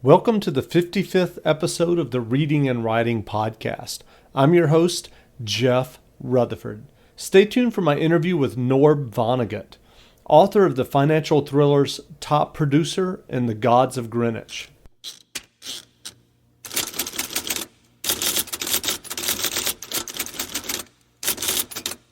Welcome to the 55th episode of the Reading and Writing Podcast. I'm your host, Jeff Rutherford. Stay tuned for my interview with Norb Vonnegut, author of the financial thrillers Top Producer and The Gods of Greenwich.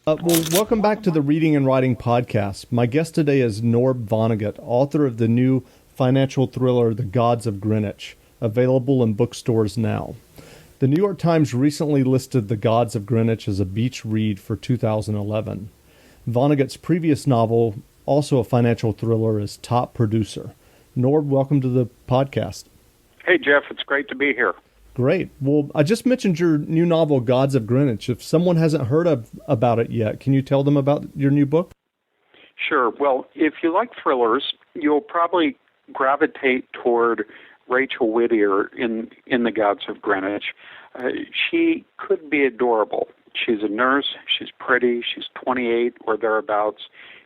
Welcome back to the Reading and Writing Podcast. My guest today is Norb Vonnegut, author of the new financial thriller The Gods of Greenwich, available in bookstores now. The New York Times recently listed The Gods of Greenwich as a beach read for 2011. Vonnegut's previous novel, also a financial thriller, is Top Producer. Norb, welcome to the podcast. Hey, Jeff, it's great to be here. Great. Well, I just mentioned your new novel, Gods of Greenwich. If someone hasn't heard about it yet, can you tell them about your new book? Sure. Well, if you like thrillers, you'll probably gravitate toward Rachel Whittier in The Gods of Greenwich. She could be adorable. She's a nurse. She's pretty. She's 28 or thereabouts.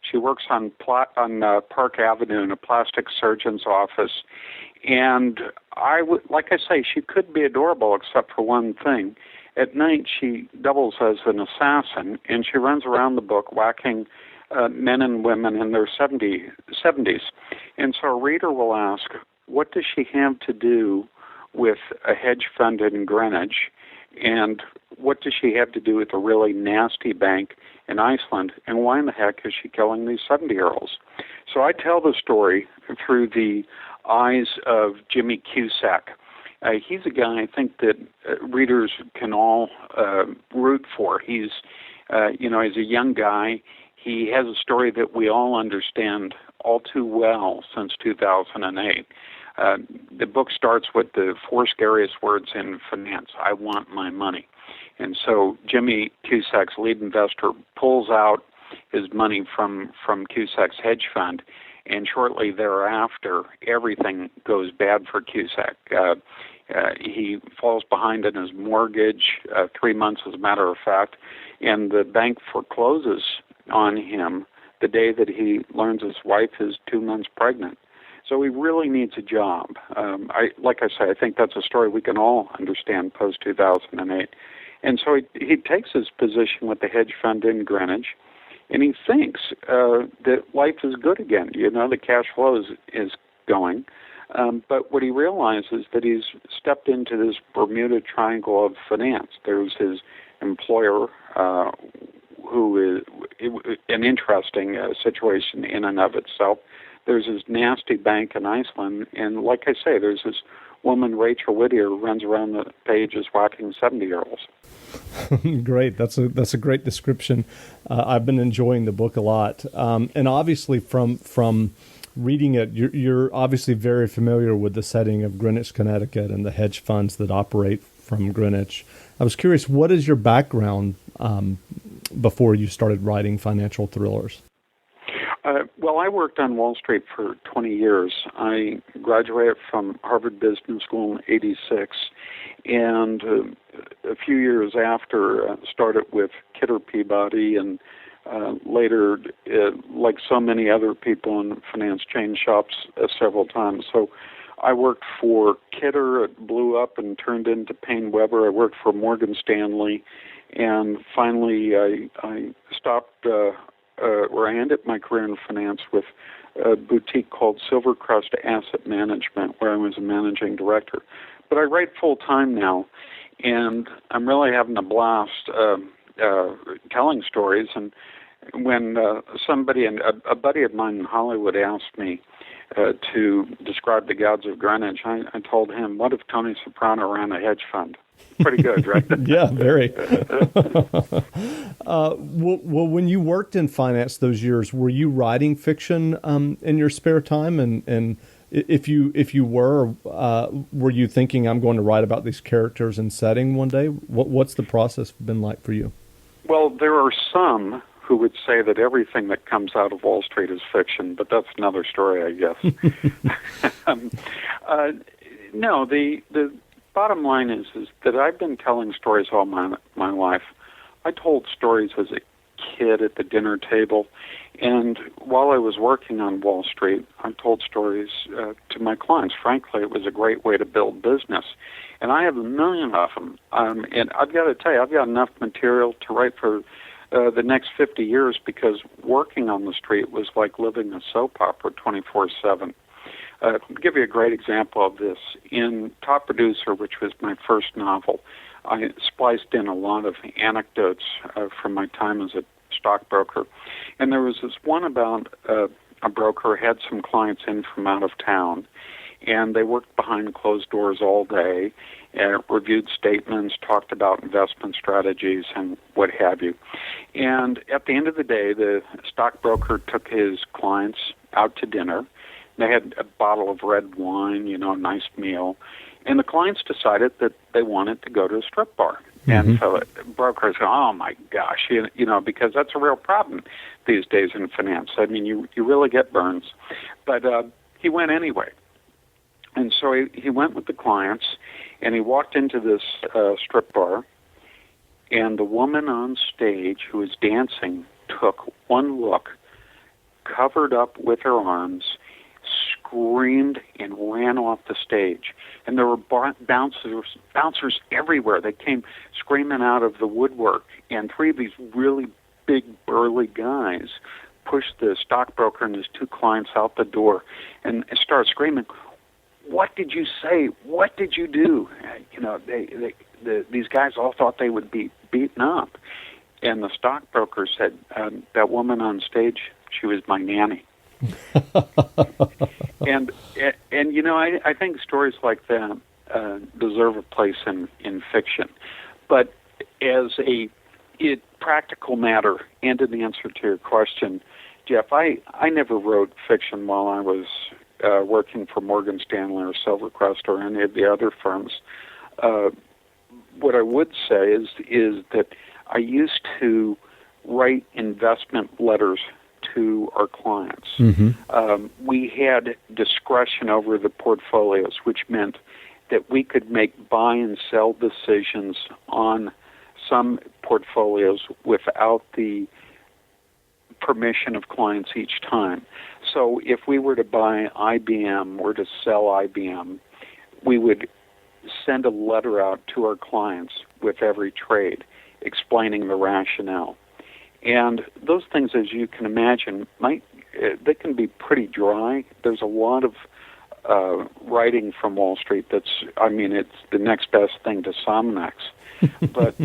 She works on Park Avenue in a plastic surgeon's office. And like I say, she could be adorable except for one thing. At night, she doubles as an assassin, and she runs around the book whacking men and women in their 70s. And so a reader will ask, what does she have to do with a hedge fund in Greenwich? And what does she have to do with a really nasty bank in Iceland? And why in the heck is she killing these 70-year-olds? So I tell the story through the eyes of Jimmy Cusack. He's a guy I think that readers can all root for. He's a young guy. He has a story that we all understand all too well since 2008. The book starts with the four scariest words in finance: I want my money. And so Jimmy Cusack's lead investor pulls out his money from Cusack's hedge fund, and shortly thereafter, everything goes bad for Cusack. He falls behind in his mortgage, 3 months as a matter of fact, and the bank forecloses on him the day that he learns his wife is 2 months pregnant. So he really needs a job. I think that's a story we can all understand post-2008. And so he takes his position with the hedge fund in Greenwich, and he thinks that life is good again. The cash flow is going. But what he realizes is that he's stepped into this Bermuda Triangle of finance. There's his employer, who is an interesting situation in and of itself. There's this nasty bank in Iceland, and like I say, there's this woman, Rachel Whittier, who runs around the pages whacking 70-year-olds. Great. That's a great description. I've been enjoying the book a lot. And obviously from reading it, you're obviously very familiar with the setting of Greenwich, Connecticut and the hedge funds that operate from Greenwich. I was curious, what is your background before you started writing financial thrillers? Well, I worked on Wall Street for 20 years. I graduated from Harvard Business School in '86, and a few years after, started with Kidder Peabody, and later, like so many other people in finance, changed shops several times. So I worked for Kidder. It blew up and turned into Payne Weber. I worked for Morgan Stanley, and finally I stopped where I ended my career in finance with a boutique called Silvercrest Asset Management, where I was a managing director. But I write full-time now, and I'm really having a blast telling stories. And when somebody, a buddy of mine in Hollywood, asked me to describe The Gods of Greenwich, I told him, what if Tony Soprano ran a hedge fund? Pretty good, right? Yeah, very. Well, when you worked in finance those years, were you writing fiction in your spare time? And if you were you thinking, I'm going to write about these characters and setting one day? What's the process been like for you? Well, there are some who would say that everything that comes out of Wall Street is fiction, but that's another story, I guess. No, the bottom line is that I've been telling stories all my life. I told stories as a kid at the dinner table. And while I was working on Wall Street, I told stories to my clients. Frankly, it was a great way to build business. And I have a million of them. And I've got to tell you, I've got enough material to write for the next 50 years because working on the street was like living a soap opera 24/7. To give you a great example of this, in Top Producer, which was my first novel, I spliced in a lot of anecdotes from my time as a stockbroker. And there was this one about a broker had some clients in from out of town, and they worked behind closed doors all day, reviewed statements, talked about investment strategies, and what have you. And at the end of the day, the stockbroker took his clients out to dinner. They had a bottle of red wine, a nice meal. And the clients decided that they wanted to go to a strip bar. Mm-hmm. And so brokers go, oh, my gosh, because that's a real problem these days in finance. I mean, you really get burns. But he went anyway. And so he went with the clients, and he walked into this strip bar, and the woman on stage who was dancing took one look, covered up with her arms, screamed, and ran off the stage. And there were bouncers everywhere. They came screaming out of the woodwork. And three of these really big, burly guys pushed the stockbroker and his two clients out the door and started screaming, "What did you say? What did you do?" These guys all thought they would be beaten up. And the stockbroker said, that woman on stage, she was my nanny. and I think stories like that deserve a place in fiction. But as a practical matter, and in the answer to your question, Jeff, I never wrote fiction while I was working for Morgan Stanley or Silvercrest or any of the other firms. What I would say is that I used to write investment letters to our clients. Mm-hmm. We had discretion over the portfolios, which meant that we could make buy and sell decisions on some portfolios without the permission of clients each time. So if we were to buy IBM or to sell IBM, we would send a letter out to our clients with every trade explaining the rationale. And those things, as you can imagine, they can be pretty dry. There's a lot of writing from Wall Street it's the next best thing to Somnex. But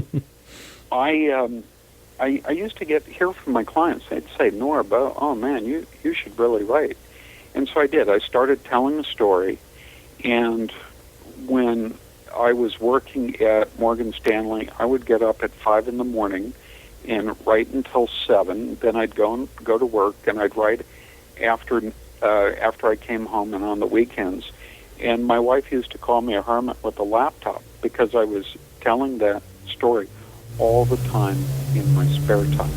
I used to hear from my clients. They'd say, "Norb, oh man, you should really write." And so I did. I started telling a story, and when I was working at Morgan Stanley, I would get up at 5 a.m. and write until 7. Then I'd go to work, and I'd write after I came home and on the weekends. And my wife used to call me a hermit with a laptop because I was telling that story all the time in my spare time.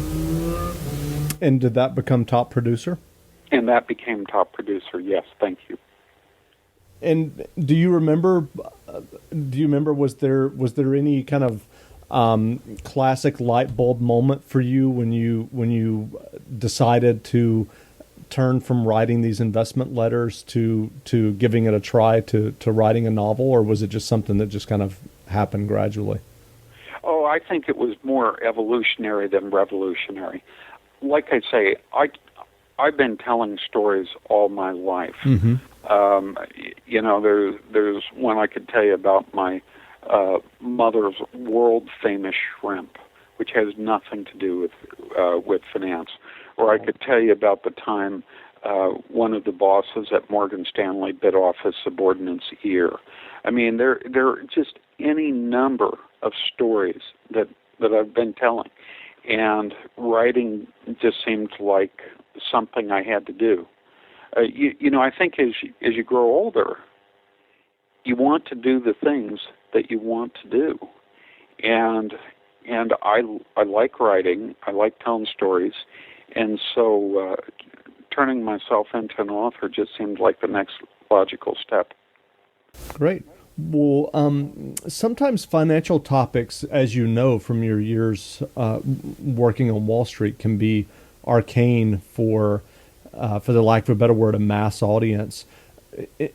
And did that become Top Producer? And that became Top Producer, yes, thank you. And do you remember, was there any kind of classic light bulb moment for you when you decided to turn from writing these investment letters to giving it a try to writing a novel, or was it just something that just kind of happened gradually? Oh, I think it was more evolutionary than revolutionary. Like I say, I've been telling stories all my life. Mm-hmm. There's one I could tell you about my mother's world-famous shrimp, which has nothing to do with finance. Or I could tell you about the time one of the bosses at Morgan Stanley bit off his subordinate's ear. I mean, there are just any number of stories that I've been telling. And writing just seemed like something I had to do. I think as you grow older, you want to do the things that you want to do. And I like writing. I like telling stories. And so turning myself into an author just seemed like the next logical step. Great. Well, sometimes financial topics, as you know from your years working on Wall Street, can be arcane for the lack of a better word, a mass audience.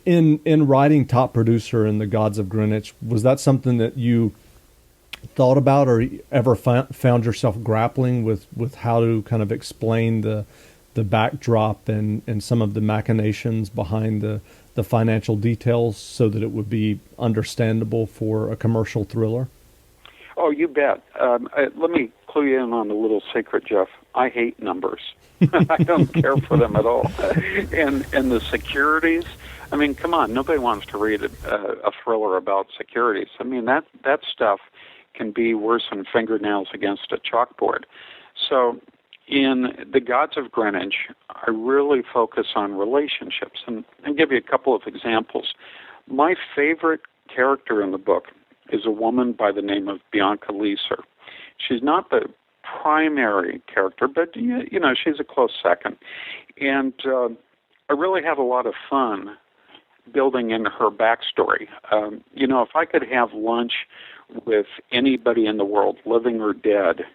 In writing Top Producer and The Gods of Greenwich, was that something that you thought about or ever found yourself grappling with how to kind of explain the backdrop and some of the machinations behind the financial details so that it would be understandable for a commercial thriller? Oh, you bet. Let me clue you in on a little secret, Jeff. I hate numbers. I don't care for them at all. And the securities, I mean, come on, nobody wants to read a thriller about securities. I mean, that stuff can be worse than fingernails against a chalkboard. So in The Gods of Greenwich, I really focus on relationships. And I'll give you a couple of examples. My favorite character in the book is a woman by the name of Bianca Leeser. She's not the primary character, but you know, she's a close second. And I really have a lot of fun building in her backstory. You know, if I could have lunch with anybody in the world, living or dead,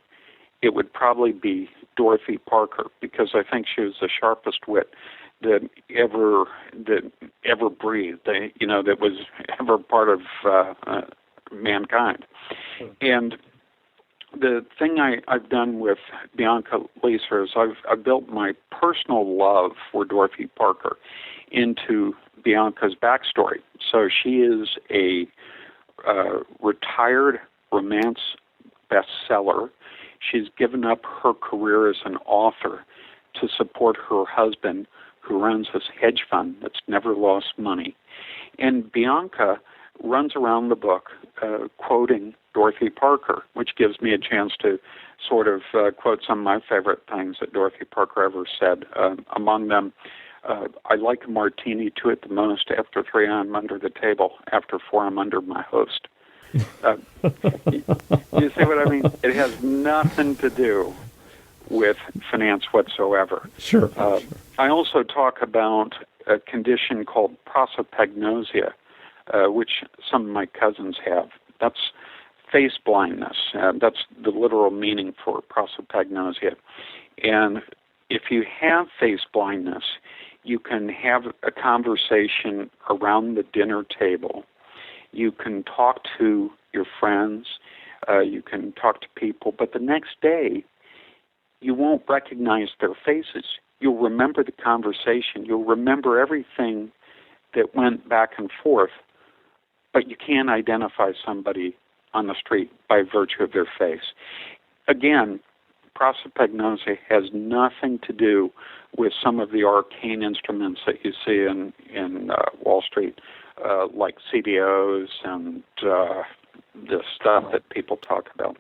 it would probably be Dorothy Parker, because I think she was the sharpest wit that ever breathed. You know, that was ever part of mankind. And the thing I've done with Bianca Leeser is I've built my personal love for Dorothy Parker into Bianca's backstory. So she is a retired romance bestseller. She's given up her career as an author to support her husband, who runs this hedge fund that's never lost money. And Bianca runs around the book quoting Dorothy Parker, which gives me a chance to sort of quote some of my favorite things that Dorothy Parker ever said. Among them, I like a martini two at the most. After three, I'm under the table. After four, I'm under my host. You see what I mean? It has nothing to do with finance whatsoever. Sure. I also talk about a condition called prosopagnosia, which some of my cousins have. That's face blindness. That's the literal meaning for prosopagnosia. And if you have face blindness, you can have a conversation around the dinner table. You can talk to your friends. You can talk to people. But the next day, you won't recognize their faces. You'll remember the conversation. You'll remember everything that went back and forth, but you can't identify somebody on the street by virtue of their face. Again, prosopagnosia has nothing to do with some of the arcane instruments that you see in Wall Street, like CDOs and the stuff that people talk about.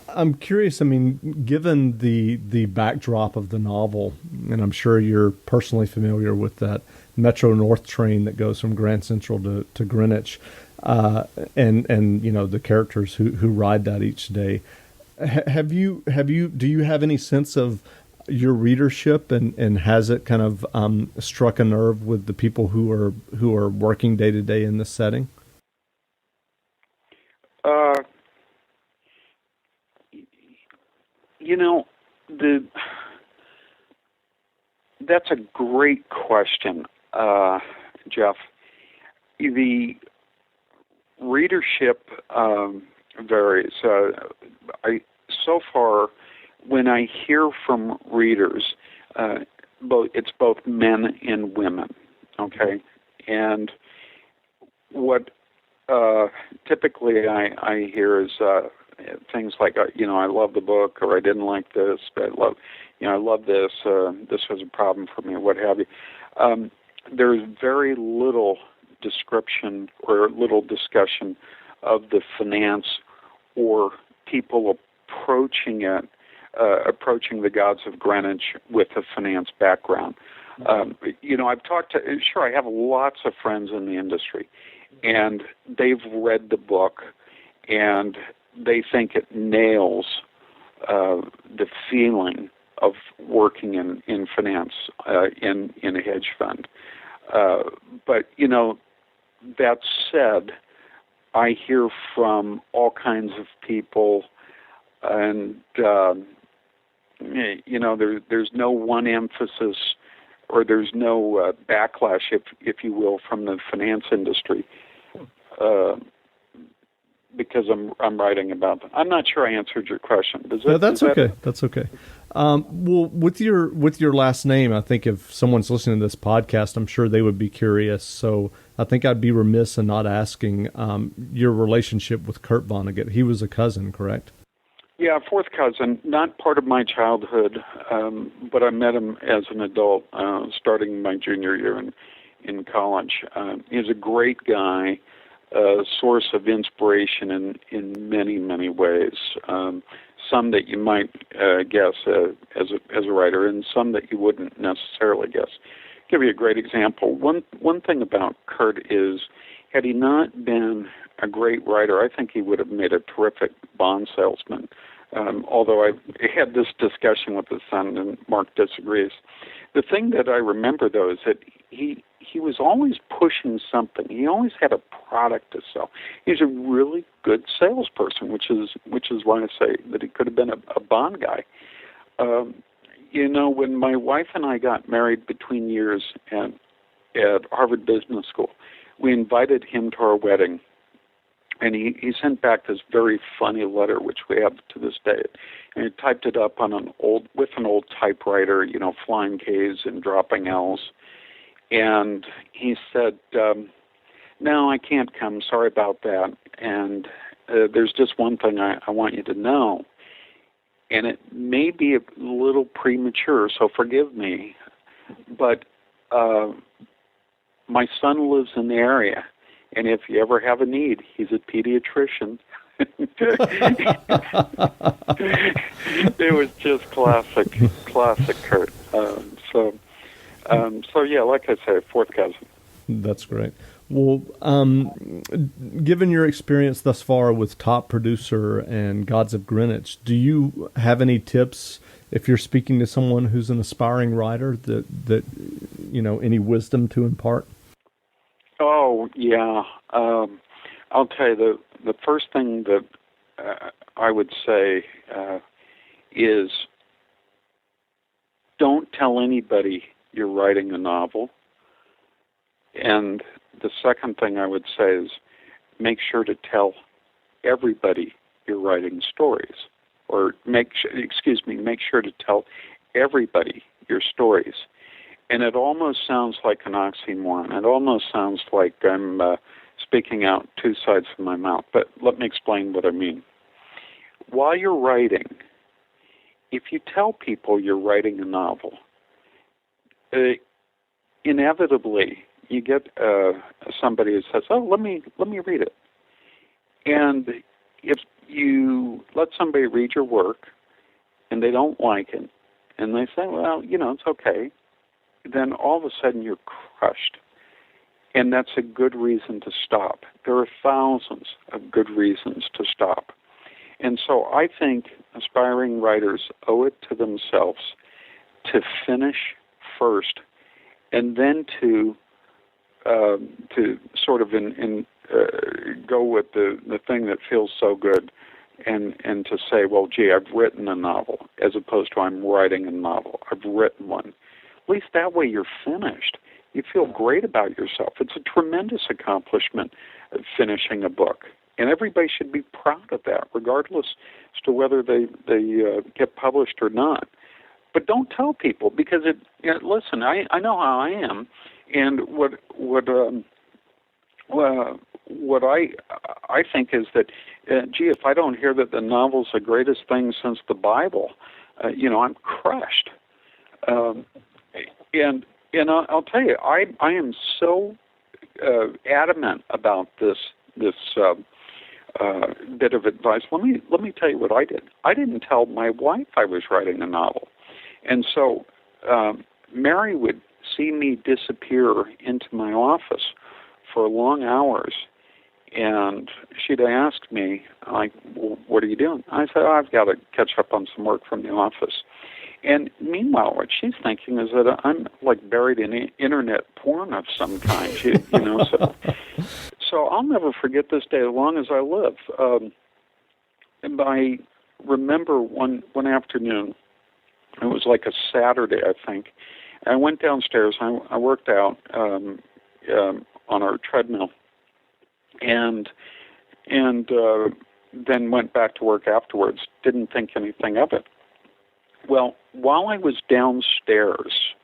I'm curious, I mean, given the backdrop of the novel, and I'm sure you're personally familiar with that Metro North train that goes from Grand Central to Greenwich, and you know, the characters who ride that each day. Do you have any sense of your readership, and has it kind of struck a nerve with the people who are working day to day in this setting? You know, that's a great question, Jeff. The readership varies. So far, when I hear from readers, it's both men and women. Okay, and what typically I hear is things like, you know, I love the book, or I didn't like this, but I love this. This was a problem for me, what have you. There's very little description or little discussion of the finance or people approaching approaching the Gods of Greenwich with a finance background. You know, I have lots of friends in the industry, and they've read the book, and they think it nails the feeling of working in finance in a hedge fund. But, you know, that said, I hear from all kinds of people, and there's no one emphasis, or there's no backlash, if you will, from the finance industry, because I'm writing about them. I'm not sure I answered your question. That's okay. That's okay. Well, with your last name, I think if someone's listening to this podcast, I'm sure they would be curious. So I think I'd be remiss in not asking your relationship with Kurt Vonnegut. He was a cousin, correct? Yeah, fourth cousin, not part of my childhood, but I met him as an adult, starting my junior year in college. He's a great guy, a source of inspiration in many, many ways. Some that you might guess as a writer, and some that you wouldn't necessarily guess. I'll give you a great example. One thing about Kurt is, had he not been a great writer, I think he would have made a terrific bond salesman. Although I had this discussion with his son, and Mark disagrees. The thing that I remember, though, is that he was always pushing something. He always had a product to sell. He's a really good salesperson, which is why I say that he could have been a bond guy. When my wife and I got married between years at Harvard Business School, we invited him to our wedding. And he sent back this very funny letter, which we have to this day. And he typed it up on with an old typewriter, flying K's and dropping L's. And he said, "No, I can't come. Sorry about that. And there's just one thing I want you to know. And it may be a little premature, so forgive me. But my son lives in the area. And if you ever have a need, he's a pediatrician." It was just classic Kurt. So yeah, like I say, fourth cousin. That's great. Well, given your experience thus far with Top Producer and Gods of Greenwich, do you have any tips if you're speaking to someone who's an aspiring writer that any wisdom to impart? Oh, yeah. I'll tell you, the first thing that I would say is don't tell anybody you're writing a novel. And the second thing I would say is make sure to tell everybody you're writing stories. Or make sure to tell everybody your stories. And it almost sounds like an oxymoron. It almost sounds like I'm speaking out two sides of my mouth. But let me explain what I mean. While you're writing, if you tell people you're writing a novel, inevitably you get somebody who says, "Oh, let me read it." And if you let somebody read your work and they don't like it, and they say, "Well, it's okay," then all of a sudden you're crushed. And that's a good reason to stop. There are thousands of good reasons to stop. And so I think aspiring writers owe it to themselves to finish first, and then to sort of go with the thing that feels so good, and to say, well, gee, I've written a novel, as opposed to I'm writing a novel. I've written one. At least that way you're finished. You feel great about yourself. It's a tremendous accomplishment of finishing a book. And everybody should be proud of that, regardless as to whether they get published or not. But don't tell people, because listen, I know how I am, and what I think is that, gee, if I don't hear that the novel's the greatest thing since the Bible, I'm crushed. And I'll tell you, I am so adamant about this bit of advice. Let me tell you what I did. I didn't tell my wife I was writing a novel, and so Mary would see me disappear into my office for long hours, and she'd ask me, like, "What are you doing?" I said, "I've got to catch up on some work from the office." And meanwhile, what she's thinking is that I'm like buried in internet porn of some kind. So I'll never forget this day as long as I live. And I remember one afternoon, it was like a Saturday, I think. I went downstairs. I worked out on our treadmill, and then went back to work afterwards. Didn't think anything of it. Well, while I was downstairs,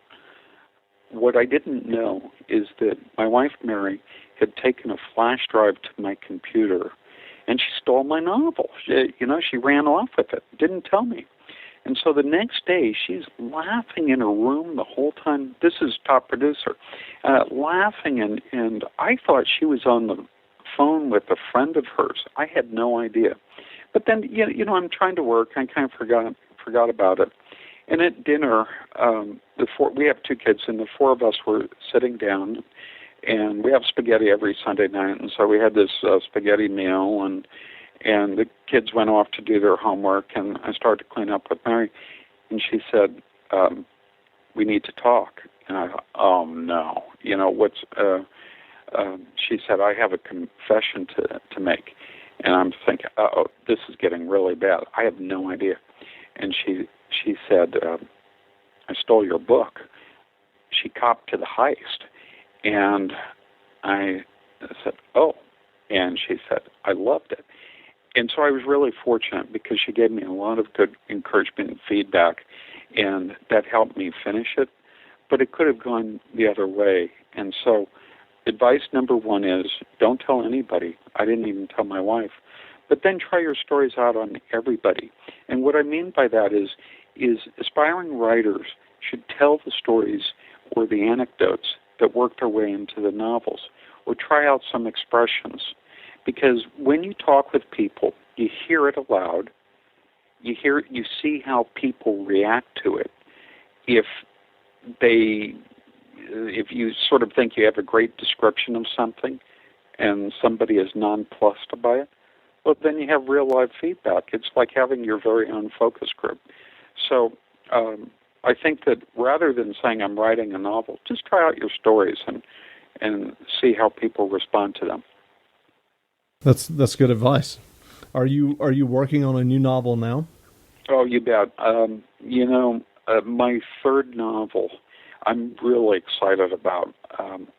what I didn't know is that my wife, Mary, had taken a flash drive to my computer, and she stole my novel. She ran off with it, didn't tell me. And so the next day, she's laughing in her room the whole time. This is top producer, laughing, and I thought she was on the phone with a friend of hers. I had no idea. But then, I'm trying to work. I kind of forgot about it. And at dinner, we have 2 kids, and the 4 of us were sitting down, and we have spaghetti every Sunday night, and so we had this spaghetti meal, and the kids went off to do their homework, and I started to clean up with Mary, and she said, we need to talk. And I thought, oh, no. She said, I have a confession to make. And I'm thinking, uh-oh, this is getting really bad. I have no idea. And she said, I stole your book. She copped to the heist. And I said, oh. And she said, I loved it. And so I was really fortunate because she gave me a lot of good encouragement and feedback, and that helped me finish it. But it could have gone the other way. And so advice number 1 is don't tell anybody. I didn't even tell my wife. But then try your stories out on everybody. And what I mean by that is aspiring writers should tell the stories or the anecdotes that work their way into the novels, or try out some expressions. Because when you talk with people, you hear it aloud, you see how people react to it. If you sort of think you have a great description of something and somebody is nonplussed by it, well, then you have real live feedback. It's like having your very own focus group. So I think that rather than saying I'm writing a novel, just try out your stories and see how people respond to them. That's good advice. Are you working on a new novel now? Oh, you bet. My 3rd novel, I'm really excited about.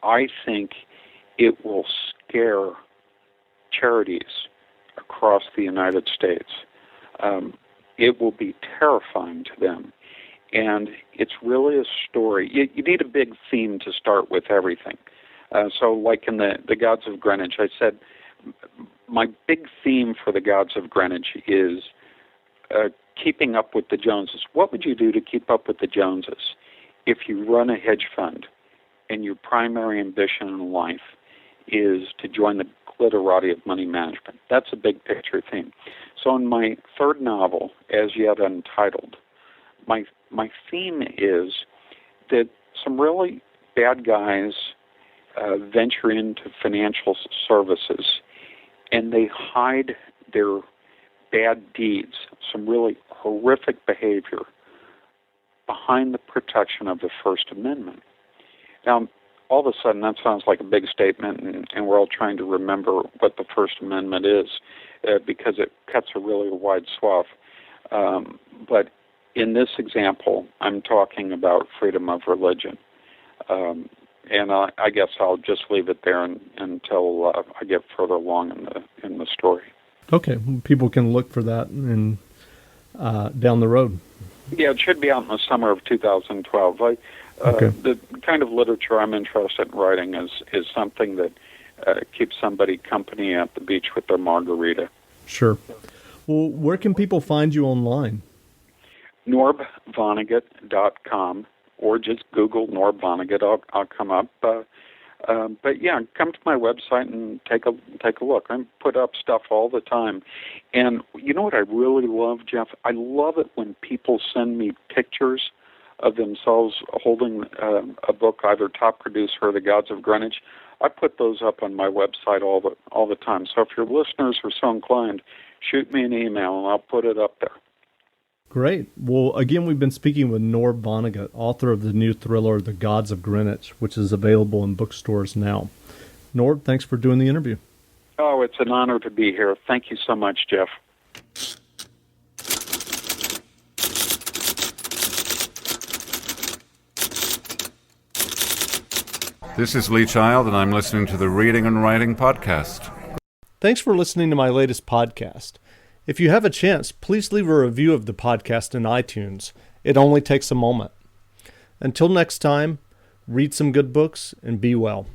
I think it will scare charities across the United States. It will be terrifying to them. And it's really a story. You need a big theme to start with everything. So like in the Gods of Greenwich, I said, my big theme for the Gods of Greenwich is keeping up with the Joneses. What would you do to keep up with the Joneses if you run a hedge fund and your primary ambition in life is to join the glitterati of money management? That's a big picture theme. So in my 3rd novel, As Yet Untitled, my theme is that some really bad guys venture into financial services, and they hide their bad deeds, some really horrific behavior, behind the protection of the First Amendment. Now, all of a sudden, that sounds like a big statement, and we're all trying to remember what the First Amendment is because it cuts a really wide swath. But in this example, I'm talking about freedom of religion. And I guess I'll just leave it there until I get further along in the story. Okay, people can look for that down the road. Yeah, it should be out in the summer of 2012. Okay. The kind of literature I'm interested in writing is something that keeps somebody company at the beach with their margarita. Sure. Well, where can people find you online? NorbVonnegut.com, or just Google Norb Vonnegut. I'll come up. But yeah, come to my website and take a look. I put up stuff all the time. And you know what I really love, Jeff? I love it when people send me pictures of themselves holding a book, either Top Producer or The Gods of Greenwich. I put those up on my website all the time. So if your listeners are so inclined, shoot me an email and I'll put it up there. Great. Well, again, we've been speaking with Norb Vonnegut, author of the new thriller, The Gods of Greenwich, which is available in bookstores now. Norb, thanks for doing the interview. Oh, it's an honor to be here. Thank you so much, Jeff. This is Lee Child, and I'm listening to the Reading and Writing Podcast. Thanks for listening to my latest podcast. If you have a chance, please leave a review of the podcast in iTunes. It only takes a moment. Until next time, read some good books and be well.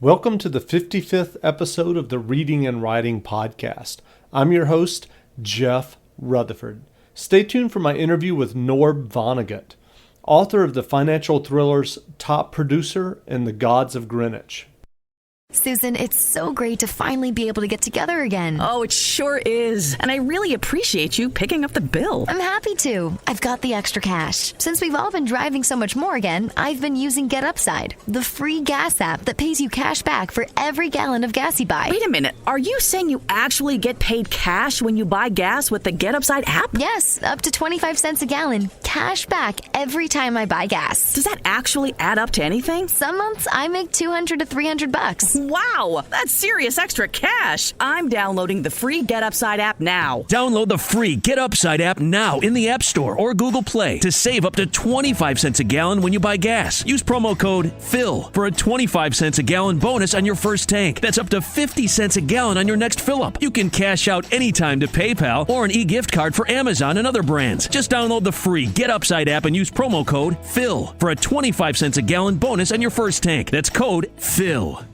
Welcome to the 55th episode of the Reading and Writing Podcast. I'm your host, Jeff Rutherford. Stay tuned for my interview with Norb Vonnegut, author of the financial thrillers Top Producer and The Gods of Greenwich. Susan, it's so great to finally be able to get together again. Oh, it sure is. And I really appreciate you picking up the bill. I'm happy to. I've got the extra cash. Since we've all been driving so much more again, I've been using Get Upside, the free gas app that pays you cash back for every gallon of gas you buy. Wait a minute. Are you saying you actually get paid cash when you buy gas with the Get Upside app? Yes, up to 25 cents a gallon, cash back every time I buy gas. Does that actually add up to anything? Some months I make $200 to $300. Wow, that's serious extra cash. I'm downloading the free Get Upside app now. Download the free Get Upside app now in the App Store or Google Play to save up to 25 cents a gallon when you buy gas. Use promo code PHIL for a 25 cents a gallon bonus on your first tank. That's up to 50 cents a gallon on your next fill-up. You can cash out anytime to PayPal or an e-gift card for Amazon and other brands. Just download the free Get Upside app and use promo code PHIL for a 25 cents a gallon bonus on your first tank. That's code PHIL.